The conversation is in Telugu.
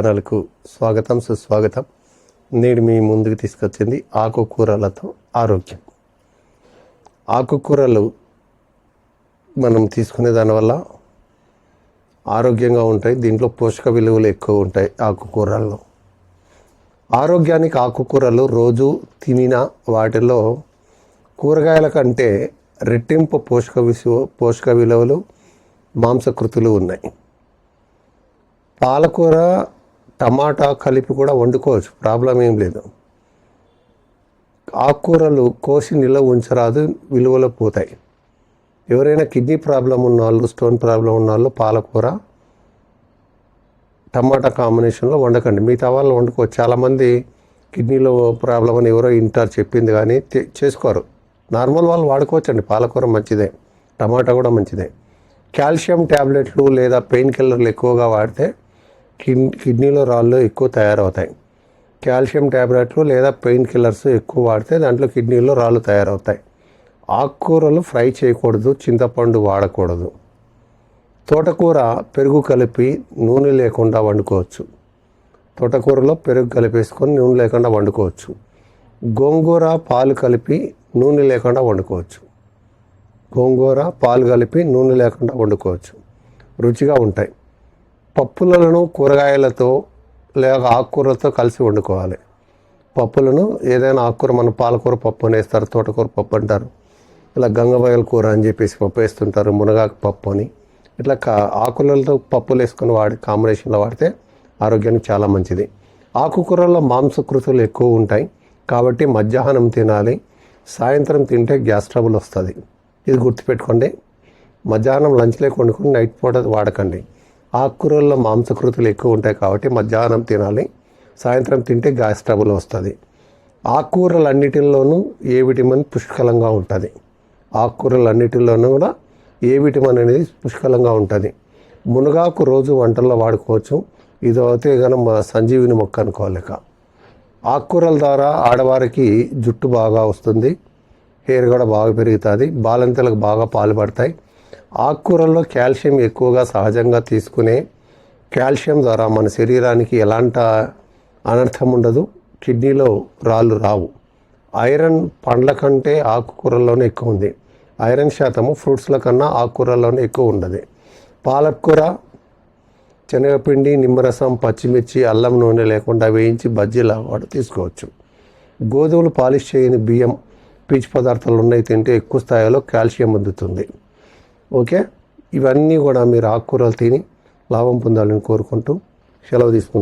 ఛానల్కు స్వాగతం సుస్వాగతం. నేడు మీ ముందుకు తీసుకొచ్చింది ఆకుకూరలతో ఆరోగ్యం. ఆకుకూరలు మనం తీసుకునే దానివల్ల ఆరోగ్యంగా ఉంటాయి. దీంట్లో పోషక విలువలు ఎక్కువ ఉంటాయి. ఆకుకూరల్లో ఆరోగ్యానికి ఆకుకూరలు రోజు తినిన వాటిలో కూరగాయల కంటే రెట్టింపు పోషక విలువలు మాంసకృతులు ఉన్నాయి. పాలకూర టమాటా కలిపి కూడా వండుకోవచ్చు, ప్రాబ్లం ఏం లేదు. ఆకుకూరలు కోసి నిల్వ ఉంచరాదు, విలువలో పోతాయి. ఎవరైనా కిడ్నీ ప్రాబ్లం ఉన్న వాళ్ళు, స్టోన్ ప్రాబ్లం ఉన్న వాళ్ళు పాలకూర టమాటా కాంబినేషన్లో వండకండి. మిగతా వాళ్ళు వండుకోవచ్చు. చాలామంది కిడ్నీలో ప్రాబ్లం అని ఎవరో ఇంటారు చెప్పింది కానీ చేసుకోరు. నార్మల్ వాళ్ళు వాడుకోవచ్చండి. పాలకూర మంచిదే, టమాటా కూడా మంచిదే. కాల్షియం ట్యాబ్లెట్లు లేదా పెయిన్ కిల్లర్లు ఎక్కువగా వాడితే కిడ్నీలో రాళ్ళు ఎక్కువ తయారవుతాయి. కాల్షియం ట్యాబ్లెట్లు లేదా పెయిన్ కిల్లర్స్ ఎక్కువ వాడితే దాంట్లో కిడ్నీలో రాళ్ళు తయారవుతాయి. ఆకుకూరలు ఫ్రై చేయకూడదు, చింతపండు వాడకూడదు. తోటకూర పెరుగు కలిపి నూనె లేకుండా వండుకోవచ్చు. తోటకూరలో పెరుగు కలిపేసుకొని నూనె లేకుండా వండుకోవచ్చు. గోంగూర పాలు కలిపి నూనె లేకుండా వండుకోవచ్చు. గోంగూర పాలు కలిపి నూనె లేకుండా వండుకోవచ్చు, రుచిగా ఉంటాయి. పప్పులను కూరగాయలతో లేక ఆకుకూరలతో కలిసి వండుకోవాలి. పప్పులను ఏదైనా ఆకుకూర, మన పాలకూర పప్పు అని వేస్తారు, తోటకూర పప్పు అంటారు, ఇలా గంగబయల కూర అని చెప్పేసి పప్పు వేస్తుంటారు, మునగాకు పప్పు అని. ఇట్లా ఆకులతో పప్పులు వేసుకొని కాంబినేషన్లో వాడితే ఆరోగ్యానికి చాలా మంచిది. ఆకుకూరల్లో మాంసకృతులు ఎక్కువ ఉంటాయి కాబట్టి మధ్యాహ్నం తినాలి. సాయంత్రం తింటే గ్యాస్ ట్రబుల్ వస్తుంది. ఇది గుర్తుపెట్టుకోండి. మధ్యాహ్నం లంచ్లోకి వండుకొని నైట్ పూట వాడకండి. ఆకుకూరల్లో మాంసకృతులు ఎక్కువ ఉంటాయి కాబట్టి మధ్యాహ్నం తినాలి. సాయంత్రం తింటే గ్యాస్ ట్రబుల్ వస్తుంది. ఆకుకూరలన్నిటిలోనూ ఏ విటమిన్ పుష్కలంగా ఉంటుంది. ఆకుకూరలన్నిటిలోనూ కూడా ఏ విటమిన్ అనేది పుష్కలంగా ఉంటుంది. మునగాకు రోజు వంటల్లో వాడుకోవచ్చు. ఇది అయితే కనుక సంజీవిని మొక్క అనుకోలేక. ఆకుకూరల ద్వారా ఆడవారికి జుట్టు బాగా వస్తుంది, హెయిర్ కూడా బాగా పెరుగుతుంది, బాలింతలకు బాగా పాలు పడతాయి. ఆకుకూరల్లో కాల్షియం ఎక్కువగా సహజంగా తీసుకునే కాల్షియం ద్వారా మన శరీరానికి ఎలాంటి అనర్థం ఉండదు, కిడ్నీలో రాళ్ళు రావు. ఐరన్ పండ్ల కంటే ఆకుకూరల్లోనే ఎక్కువ ఉంది. ఐరన్ శాతము ఫ్రూట్స్ల కన్నా ఆకుకూరల్లోనే ఎక్కువ ఉండదు. పాలకూర శనగపిండి, నిమ్మరసం, పచ్చిమిర్చి, అల్లం నూనె లేకుండా వేయించి బజ్జీలా తీసుకోవచ్చు. గోధుమలు పాలిష్ చేయని బియ్యం, పీచు పదార్థాలు ఉన్నాయి తింటే ఎక్కువ స్థాయిలో కాల్షియం అందుతుంది. ఓకే, ఇవన్నీ కూడా మీరు ఆకుకూరలు తిని లాభం పొందాలని కోరుకుంటూ సెలవు తీసుకుంటాను.